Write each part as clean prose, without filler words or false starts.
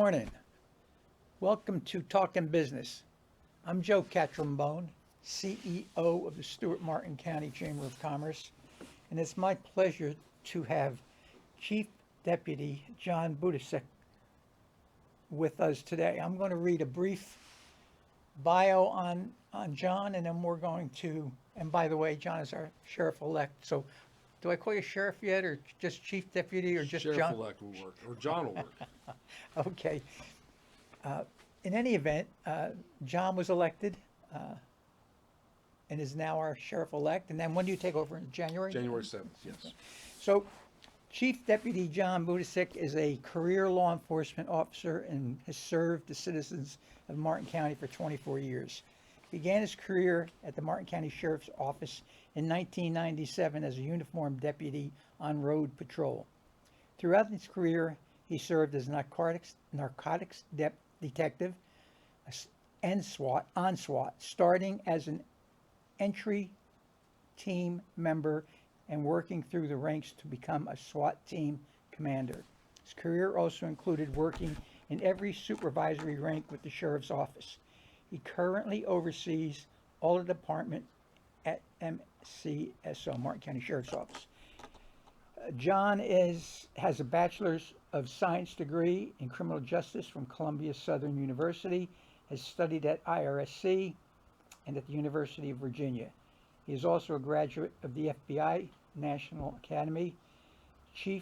morning. Welcome to Talkin Business. I'm Joe Catrambone, CEO of the Stewart Martin County Chamber of Commerce, and it's my pleasure to have Chief Deputy John Budensiek with us today. I'm going to read a brief bio on John, and then we're going to, and by the way, John is our sheriff-elect, so do I call you sheriff yet, or just chief deputy, or just John? Sheriff-elect will work, or John will work. Okay. In any event, John was elected and is now our sheriff-elect. And then when do you take over? In January? January 7th, yes. So Chief Deputy John Budensiek is a career law enforcement officer and has served the citizens of Martin County for 24 years. He began his career at the Martin County Sheriff's Office in 1997 as a uniformed deputy on road patrol. Throughout his career, he served as narcotics detective and on SWAT, starting as an entry team member and working through the ranks to become a SWAT team commander. His career also included working in every supervisory rank with the Sheriff's Office. He currently oversees all the department at MCSO, Martin County Sheriff's Office. John has a Bachelor's of Science degree in Criminal Justice from Columbia Southern University, has studied at IRSC and at the University of Virginia. He is also a graduate of the FBI National Academy. The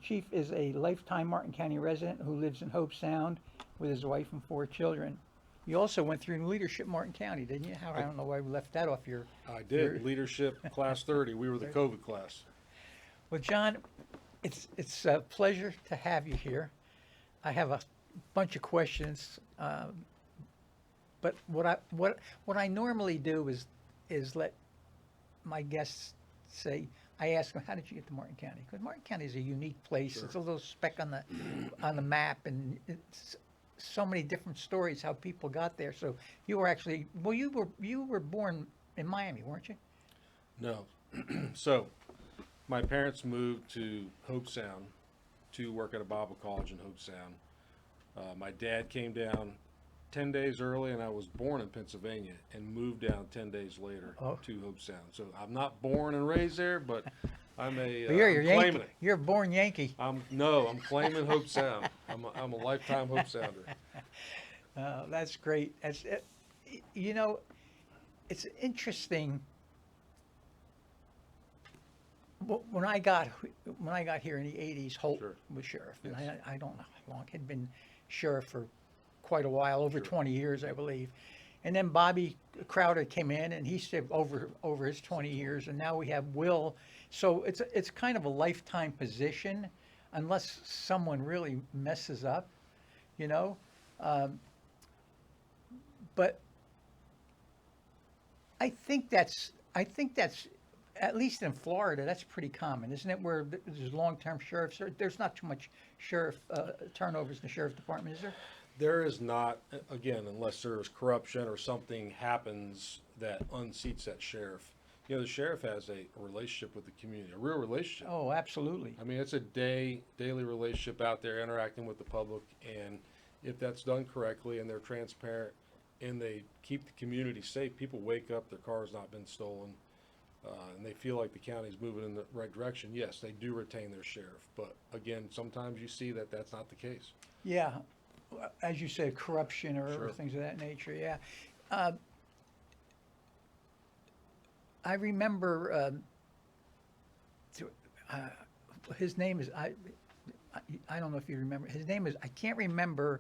chief is a lifetime Martin County resident who lives in Hope Sound with his wife and 4 children. You also went through leadership Martin County, didn't you? I don't know why we left that off your... I did. Leadership class 30. We were the COVID class. Well, John, it's a pleasure to have you here. I have a bunch of questions, but what I normally do is let my guests say. I ask them, "How did you get to Martin County?" Because Martin County is a unique place. Sure. It's a little speck on the map, and it's so many different stories how people got there. So you were actually you were born in Miami, weren't you? No. So my parents moved to Hope Sound to work at a Bible college in Hope Sound. My dad came down 10 days early, and I was born in Pennsylvania and moved down 10 days later to Hope Sound. So I'm not born and raised there, but I'm You're I'm Yankee. claiming it. You're a born Yankee. I'm claiming Hope Sound. I'm a lifetime Hope Sounder. That's great. It's interesting. When I got here in the 80s, Holt Sure. was sheriff, Yes. and I don't know how long. He'd been sheriff for quite a while, over Sure. 20 years, I believe. And then Bobby Crowder came in, and he stayed over his 20 years, and now we have Will. So it's kind of a lifetime position, unless someone really messes up, you know. But I think that's at least in Florida, that's pretty common, isn't it? Where there's long-term sheriffs, there's not too much sheriff turnovers in the sheriff department, is there? There is not, again, unless there's corruption or something happens that unseats that sheriff. You know, the sheriff has a relationship with the community, a real relationship. Oh, absolutely. I mean, it's a daily relationship out there interacting with the public, and if that's done correctly and they're transparent and they keep the community safe, people wake up, their car's not been stolen, and they feel like the county's moving in the right direction. Yes, they do retain their sheriff, but again, sometimes you see that that's not the case. Yeah, as you said, corruption or Sure. things of that nature. Yeah, I remember his name is I don't know if you remember. His name is, I can't remember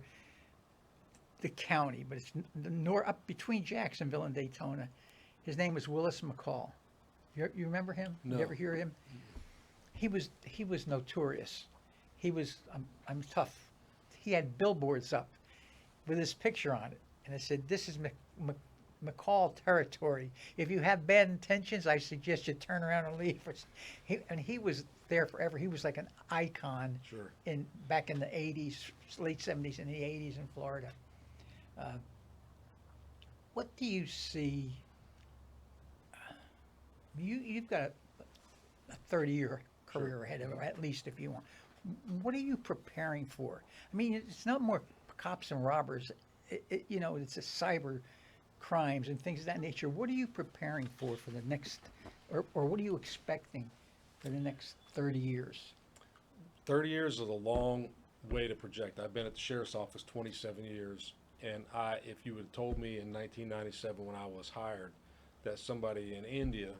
the county, but it's up between Jacksonville and Daytona. His name was Willis McCall. You remember him? No. You ever hear him? He was notorious. He was I'm tough. He had billboards up with his picture on it, and it said, "This is McCall territory. If you have bad intentions, I suggest you turn around and leave." And he was there forever. He was like an icon Sure. back in the 80s, late 70s and the 80s in Florida. What do you see? You've got a 30-year career ahead of you, at least if you want. What are you preparing for? I mean, it's not more cops and robbers. It's a cyber crimes and things of that nature. What are you preparing for the next, or what are you expecting for the next 30 years? 30 years is a long way to project. I've been at the sheriff's office 27 years, and if you would have told me in 1997 when I was hired that somebody in India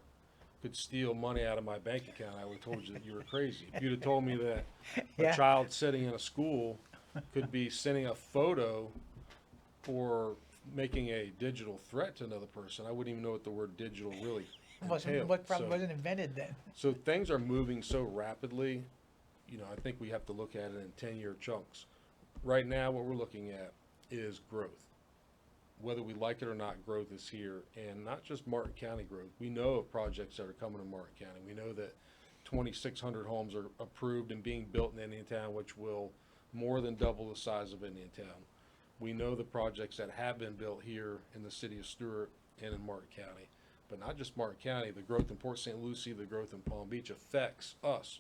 could steal money out of my bank account, I would have told you that you were crazy. If you'd have told me that Yeah. a child sitting in a school could be sending a photo or making a digital threat to another person, I wouldn't even know what the word digital really entailed. Probably So- wasn't invented then. So things are moving so rapidly, I think we have to look at it in 10-year chunks. Right now, what we're looking at is growth. Whether we like it or not, growth is here, and not just Martin County growth. We know of projects that are coming to Martin County. We know that 2,600 homes are approved and being built in Indiantown, which will more than double the size of Indiantown. We know the projects that have been built here in the city of Stewart and in Martin County. But not just Martin County, the growth in Port St. Lucie, the growth in Palm Beach affects us.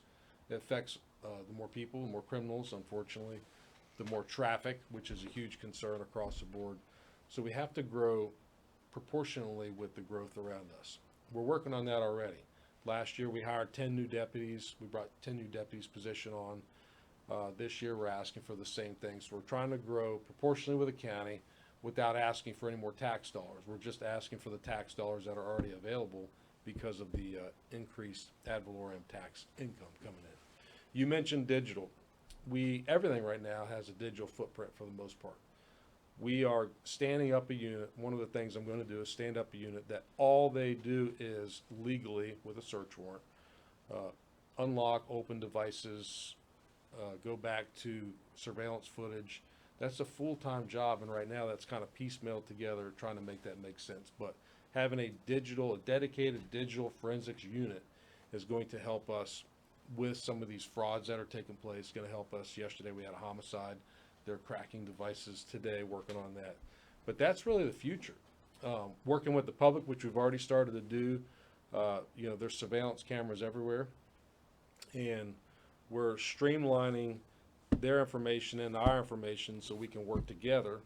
It affects the more people, the more criminals, unfortunately, the more traffic, which is a huge concern across the board. So we have to grow proportionally with the growth around us. We're working on that already. Last year, we hired 10 new deputies. We brought 10 new deputies position on. This year, we're asking for the same thing. So we're trying to grow proportionally with the county without asking for any more tax dollars. We're just asking for the tax dollars that are already available because of the increased ad valorem tax income coming in. You mentioned digital. Everything right now has a digital footprint for the most part. We are standing up a unit. One of the things I'm going to do is stand up a unit that all they do is legally, with a search warrant, unlock, open devices, go back to surveillance footage. That's a full-time job, and right now that's kind of piecemealed together, trying to make that make sense. But having a dedicated digital forensics unit is going to help us with some of these frauds that are taking place. It's going to help us. Yesterday we had a homicide. They're cracking devices today, working on that. But that's really the future. Working with the public, which we've already started to do. There's surveillance cameras everywhere, and we're streamlining their information and our information so we can work together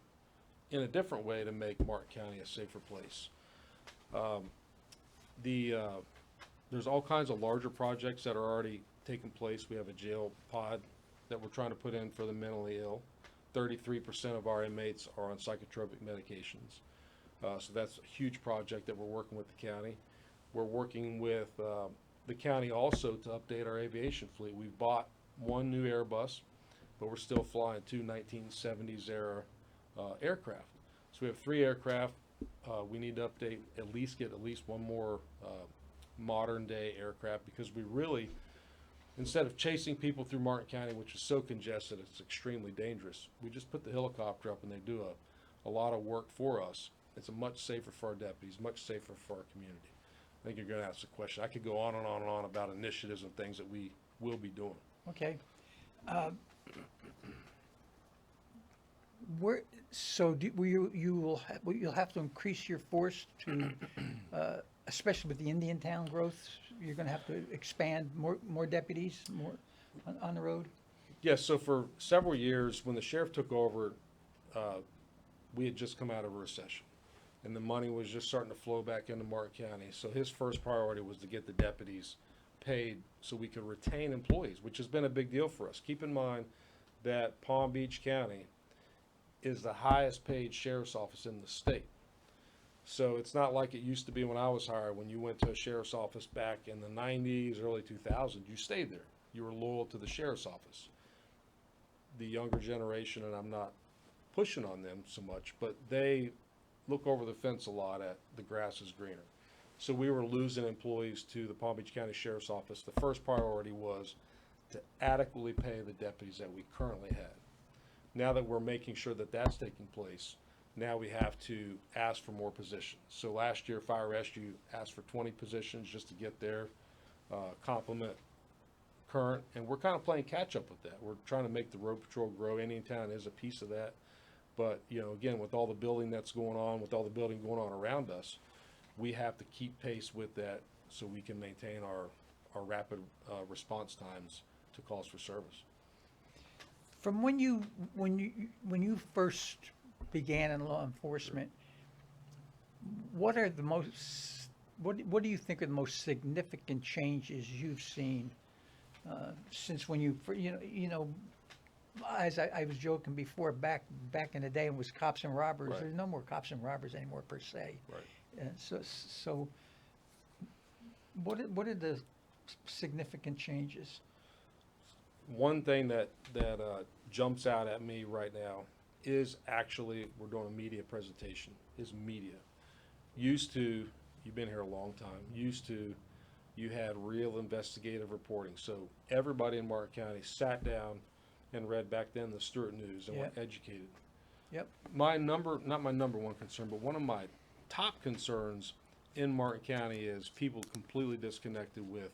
in a different way to make Martin County a safer place. There's all kinds of larger projects that are already taking place. We have a jail pod that we're trying to put in for the mentally ill. 33% of our inmates are on psychotropic medications. So that's a huge project that we're working with the county. We're working with the county also to update our aviation fleet. We've bought one new Airbus, but we're still flying two 1970s era aircraft. So we have 3 aircraft. We need to update, get at least one more modern day aircraft, because we really, instead of chasing people through Martin County, which is so congested, it's extremely dangerous, we just put the helicopter up and they do a lot of work for us. It's much safer for our deputies, much safer for our community. I think you're going to ask a question. I could go on and on and on about initiatives and things that we will be doing. Okay. You'll have to increase your force to, especially with the Indiantown growth, you're going to have to expand more deputies, more on the road? Yes, so for several years, when the sheriff took over, we had just come out of a recession, and the money was just starting to flow back into Martin County. So his first priority was to get the deputies paid so we could retain employees, which has been a big deal for us. Keep in mind that Palm Beach County is the highest paid sheriff's office in the state. So it's not like it used to be when I was hired. When you went to a sheriff's office back in the 90s, early 2000s, you stayed there. You were loyal to the sheriff's office. The younger generation, and I'm not pushing on them so much, but they look over the fence a lot at the grass is greener. So we were losing employees to the Palm Beach County Sheriff's Office. The first priority was to adequately pay the deputies that we currently had. Now that we're making sure that that's taking place, now we have to ask for more positions. So last year, Fire Rescue asked for 20 positions just to get their complement current, and we're kind of playing catch up with that. We're trying to make the road patrol grow. Indiantown is a piece of that, but again, with all the building that's going on, with all the building going on around us, we have to keep pace with that so we can maintain our rapid response times to calls for service. From when you first began in law enforcement, what are the most what do you think are the most significant changes you've seen since when you know as I was joking before, back in the day it was cops and robbers. Right. There's no more cops and robbers anymore per se. Right. So what are the significant changes? One thing that jumps out at me right now is actually we're doing a media presentation. Is media. Used to, you've been here a long time. Used to, you had real investigative reporting. So everybody in Martin County sat down and read back then the Stewart News and were educated. Yep. Not my number one concern, but one of my top concerns in Martin County is people completely disconnected with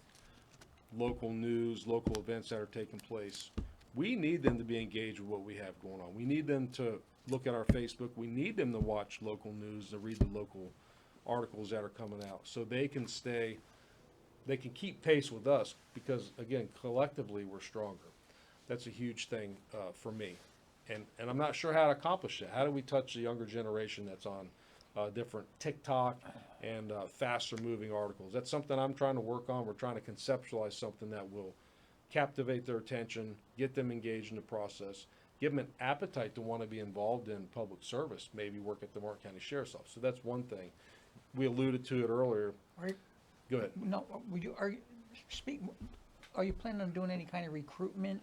local news, local events that are taking place. We need them to be engaged with what we have going on. We need them to look at our Facebook. We need them to watch local news, to read the local articles that are coming out, so they can keep pace with us, because again, collectively we're stronger. That's a huge thing for me, and I'm not sure how to accomplish that. How do we touch the younger generation that's on different TikTok and faster moving articles? That's something I'm trying to work on. We're trying to conceptualize something that will captivate their attention, get them engaged in the process, give them an appetite to want to be involved in public service, maybe work at the Martin County Sheriff's Office. So that's one thing. We alluded to it earlier. Go ahead. No, are you planning on doing any kind of recruitment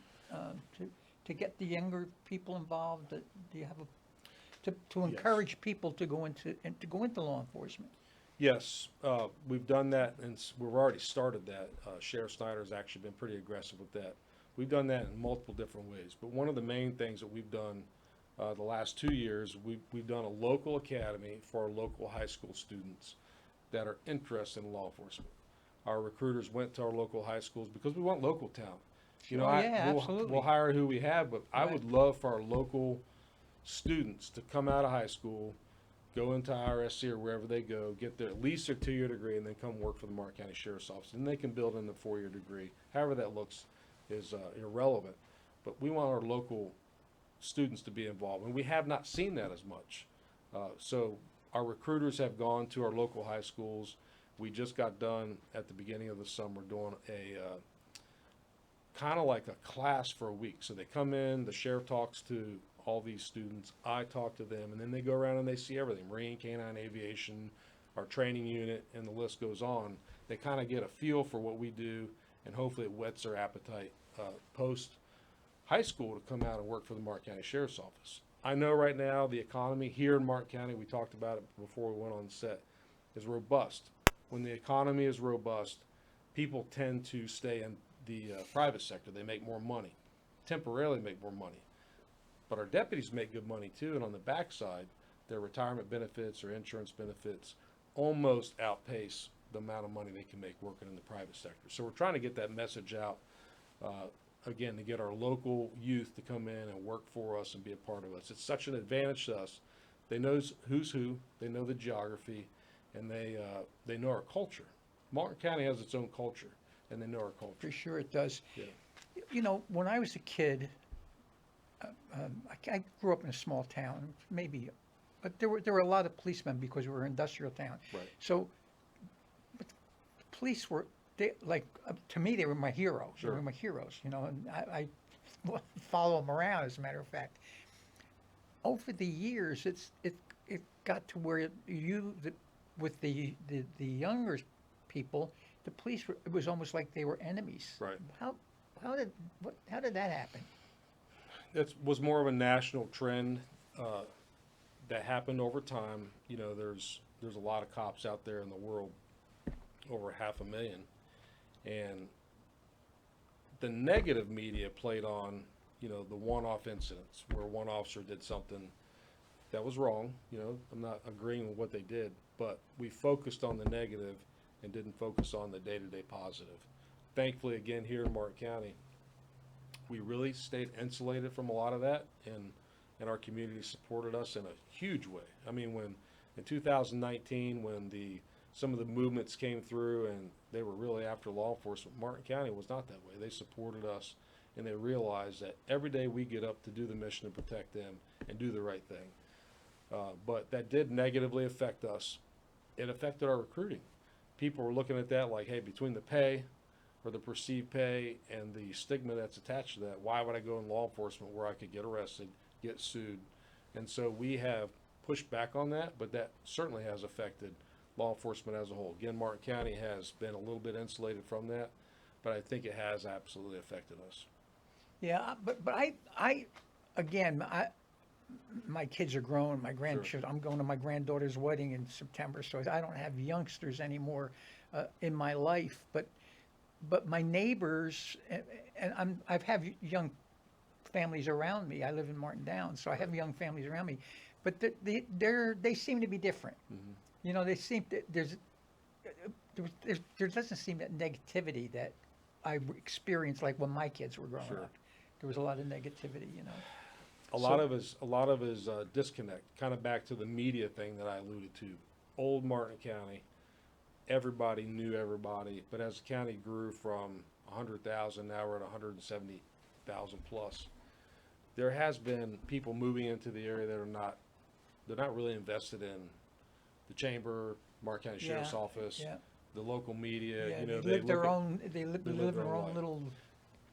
to get the younger people involved? Do you have to encourage people to go into law enforcement? Yes, we've done that, and we've already started that. Sheriff Snyder's actually been pretty aggressive with that. We've done that in multiple different ways, but one of the main things that we've done the last 2 years, we've done a local academy for our local high school students that are interested in law enforcement. Our recruiters went to our local high schools because we want local talent. You know, absolutely. We'll hire who we have, but I Right. would love for our local students to come out of high school, go into IRSC or wherever they go, get at least their 2-year degree, and then come work for the Martin County Sheriff's Office. And they can build in the 4-year degree. However that looks is irrelevant. But we want our local students to be involved, and we have not seen that as much. So our recruiters have gone to our local high schools. We just got done at the beginning of the summer doing a kind of like a class for a week. So they come in, the sheriff talks to all these students, I talk to them, and then they go around and they see everything: Marine, Canine, Aviation, our training unit, and the list goes on. They kind of get a feel for what we do, and hopefully it whets their appetite post high school to come out and work for the Martin County Sheriff's Office. I know right now the economy here in Martin County, we talked about it before we went on set, is robust. When the economy is robust, people tend to stay in the private sector. They make more money, temporarily make more money. But our deputies make good money too, and on the backside, their retirement benefits or insurance benefits almost outpace the amount of money they can make working in the private sector. So we're trying to get that message out, again, to get our local youth to come in and work for us and be a part of us. It's such an advantage to us. They know who's who, they know the geography, and they know our culture. Martin County has its own culture, and they know our culture. For sure it does. Yeah. You know, when I was a kid, I grew up in a small town, maybe, but there were a lot of policemen because we were an industrial town. Right. So, but the police were, to me, they were my heroes. Sure. They were my heroes, you know, and I follow them around, as a matter of fact. Over the years, it got to where with the younger people, the police it was almost like they were enemies. Right. How did that happen? It was more of a national trend that happened over time. You know, there's a lot of cops out there in the world, over 500,000, and the negative media played on, you know, the one-off incidents where one officer did something that was wrong. You know, I'm not agreeing with what they did, but we focused on the negative and didn't focus on the day-to-day positive. Thankfully, again, here in Martin County, we really stayed insulated from a lot of that, and our community supported us in a huge way. I mean, when in 2019, when some of the movements came through and they were really after law enforcement, Martin County was not that way. They supported us, and they realize that every day we get up to do the mission to protect them and do the right thing. But that did negatively affect us. It affected our recruiting. People were looking at that like, hey, between the pay or the perceived pay and the stigma that's attached to that, why would I go in law enforcement where I could get arrested, get sued? And so we have pushed back on that, but that certainly has affected law enforcement as a whole. Again, Martin County has been a little bit insulated from that, but I think it has absolutely affected us. Yeah, but again, my kids are grown, my grandchildren, I'm going to my granddaughter's wedding in September, so I don't have youngsters anymore in my life, but my neighbors, and I've have young families around me. I live in Martin Downs, so I have young families around me, but they seem to be different. Mm-hmm. You know, they seem to, there doesn't seem that negativity that I experienced like when my kids were growing Sure. up. There was a lot of negativity, you know. A lot of his disconnect, kind of back to the media thing that I alluded to. Old Martin County, everybody knew everybody, but as the county grew from 100,000, now we're at 170,000 plus. There has been people moving into the area that they're not really invested in the chamber, Martin County Sheriff's Yeah, Office, yeah. the local media. Yeah, you know, they live their look at- own. They live their their own own life. little.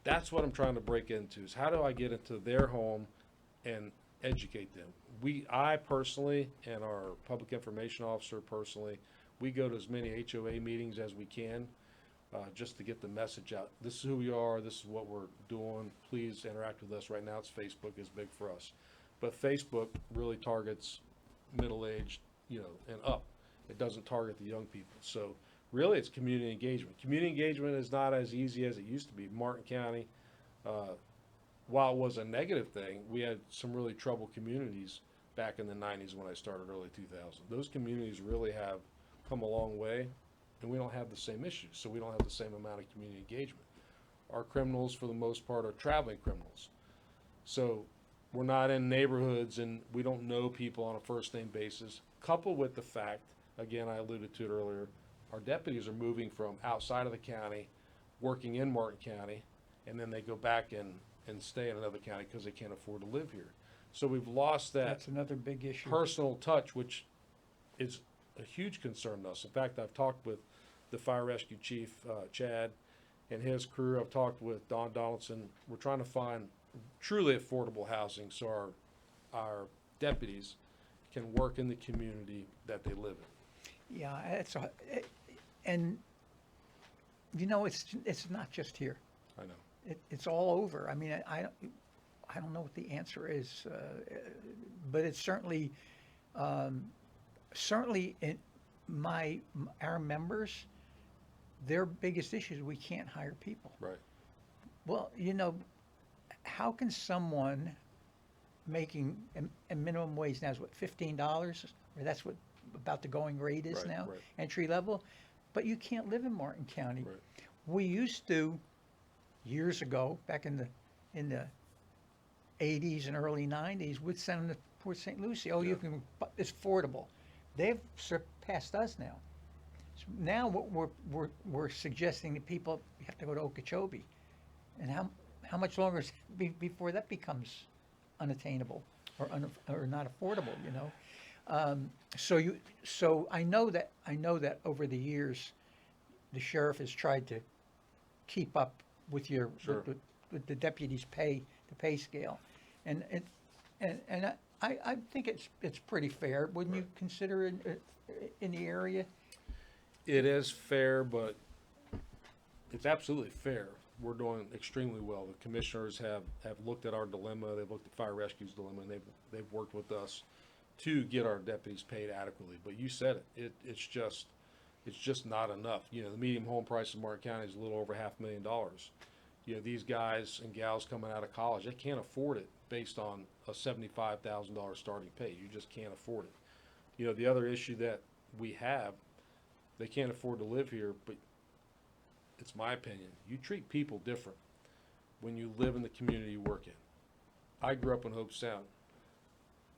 That's what I'm trying to break into, is how do I get into their home and educate them? I personally, and our public information officer personally, we go to as many HOA meetings as we can, just to get the message out. This is who we are, this is what we're doing, please interact with us. Right now, it's Facebook is big for us. But Facebook really targets middle-aged, and up. It doesn't target the young people. So really, it's community engagement. Community engagement is not as easy as it used to be. Martin County, while it was a negative thing, we had some really troubled communities back in the 90s when I started, early 2000. Those communities really have come a long way, and we don't have the same issues, so we don't have the same amount of community engagement. Our criminals, for the most part, are traveling criminals. So we're not in neighborhoods, and we don't know people on a first-name basis, coupled with the fact, again, I alluded to it earlier, our deputies are moving from outside of the county, working in Martin County, and then they go back and stay in another county because they can't afford to live here. So we've lost that That's another big issue. personal touch, which is a huge concern to us. In fact, I've talked with the fire rescue chief, Chad, and his crew. I've talked with Don Donaldson. We're trying to find truly affordable housing so our deputies can work in the community that they live in. Yeah, and it's not just here. I know. It's all over. I mean, I don't know what the answer is, but it's certainly in our members, their biggest issue is we can't hire people. Right. Well, how can someone making a minimum wage now is what, $15, or that's what about the going rate is Right, now, right. entry level, but you can't live in Martin County. Right. We used to, years ago, back in the 80s and early 90s, we'd send them to Port St. Lucie. Oh, Yeah. It's affordable. They've surpassed us now. So now what we're suggesting to people, you have to go to Okeechobee, and how much longer is before that becomes unattainable or not affordable? So I know that over the years, the sheriff has tried to keep up with Sure. with the deputies' pay, the pay scale, and I think it's pretty fair. Wouldn't you Right. consider in the area? It is fair, but it's absolutely fair. We're doing extremely well. The commissioners have looked at our dilemma. They've looked at Fire Rescue's dilemma, and they've worked with us to get our deputies paid adequately. But you said it. It's just not enough. The median home price in Martin County is a little over $500,000. These guys and gals coming out of college, they can't afford it based on a $75,000 starting pay. You just can't afford it. The other issue that we have, they can't afford to live here, but it's my opinion, you treat people different when you live in the community you work in. I grew up in Hope Sound.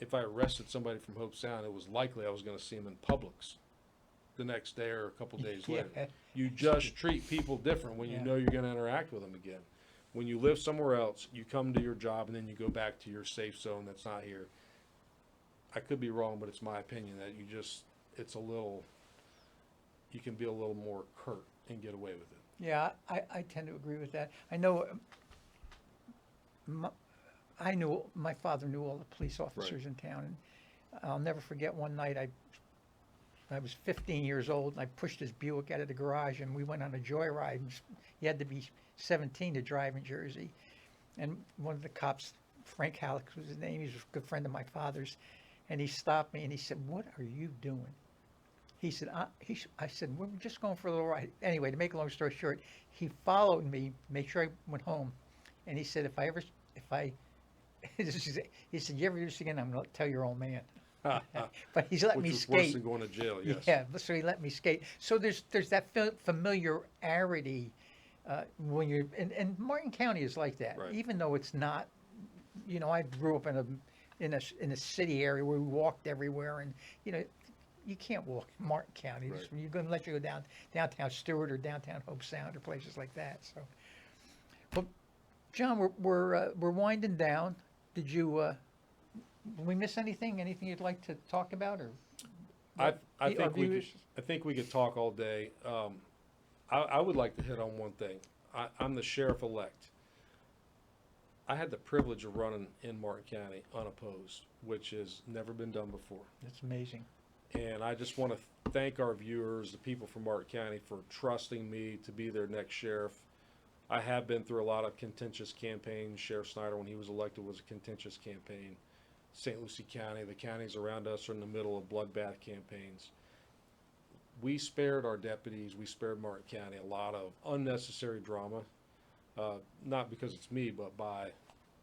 If I arrested somebody from Hope Sound, it was likely I was going to see them in Publix the next day or a couple days later. Yeah. You just treat people different when you Yeah. know you're going to interact with them again. when you live somewhere else, you come to your job and then you go back to your safe zone that's not here. I could be wrong, but it's my opinion that it's a little, you can be a little more curt and get away with it. Yeah, I tend to agree with that. I know, my father knew all the police officers in town, and I'll never forget one night, I was 15 years old, and I pushed his Buick out of the garage, and we went on a joyride. And you had to be 17 to drive in Jersey. And one of the cops, Frank Halleck was his name, he was a good friend of my father's, and he stopped me and he said, "What are you doing?" He said, I said, "We're just going for a little ride." Anyway, to make a long story short, he followed me, made sure I went home, and he said, he said, "You ever do this again, I'm going to tell your old man." But he's let Which me is skate. worse than going to jail, yes. Yeah, so he let me skate. So there's that familiarity when you're, and Martin County is like that. Right. Even though it's not, I grew up in a city area where we walked everywhere, and you can't walk in Martin County. Right. You're going to let you go downtown Stewart or downtown Hope Sound or places like that. So, well, John, we're winding down. Did we miss anything? Anything you'd like to talk about, or I our viewers? think we could talk all day. I would like to hit on one thing. I'm the sheriff-elect. I had the privilege of running in Martin County unopposed, which has never been done before. That's amazing. And I just want to thank our viewers, the people from Martin County, for trusting me to be their next sheriff. I have been through a lot of contentious campaigns. Sheriff Snyder, when he was elected, was a contentious campaign. St. Lucie County, the counties around us are in the middle of bloodbath campaigns. We spared our deputies, we spared Martin County a lot of unnecessary drama, not because it's me, but by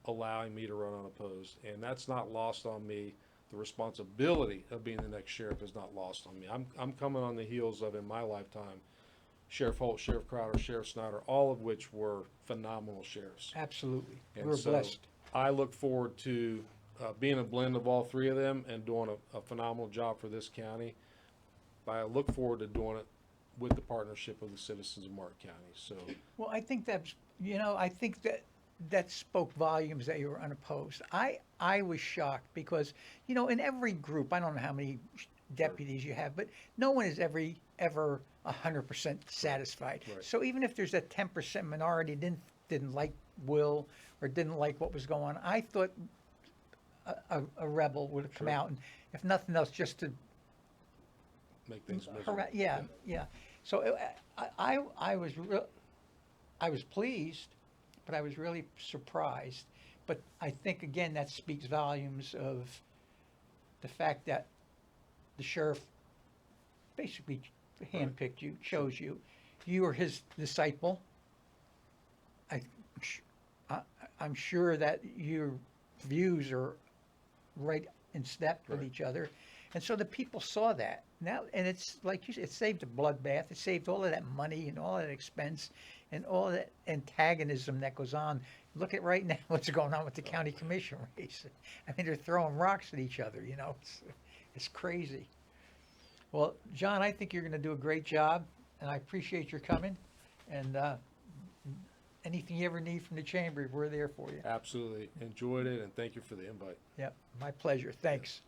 allowing me to run unopposed. And that's not lost on me. The responsibility of being the next sheriff is not lost on me. I'm coming on the heels of, in my lifetime, Sheriff Holt, Sheriff Crowder, Sheriff Snyder, all of which were phenomenal sheriffs. Absolutely. And We're so blessed. I look forward to being a blend of all three of them and doing a phenomenal job for this county. But I look forward to doing it with the partnership of the citizens of Martin County. So Well, I think I think that spoke volumes that you were unopposed. I was shocked because, in every group, I don't know how many deputies you have, but no one is ever 100% satisfied. Right. So even if there's a 10% minority didn't like Will or didn't like what was going on, I thought a rebel would have come Sure. out, and if nothing else, just to make things miserable. yeah. So I was pleased, but I was really surprised. But I think again that speaks volumes of the fact that the sheriff basically handpicked you, chose you. You were his disciple. I'm sure that your views are right in step with Right. each other. And so the people saw that now, and it's like you said, it saved a bloodbath. It saved all of that money and all that expense and all that antagonism that goes on. Look at right now what's going on with the county commission race. I mean, they're throwing rocks at each other. It's crazy. Well, John, I think you're going to do a great job, and I appreciate your coming. And anything you ever need from the chamber, we're there for you. Absolutely enjoyed it, and thank you for the invite. Yep, my pleasure. Thanks.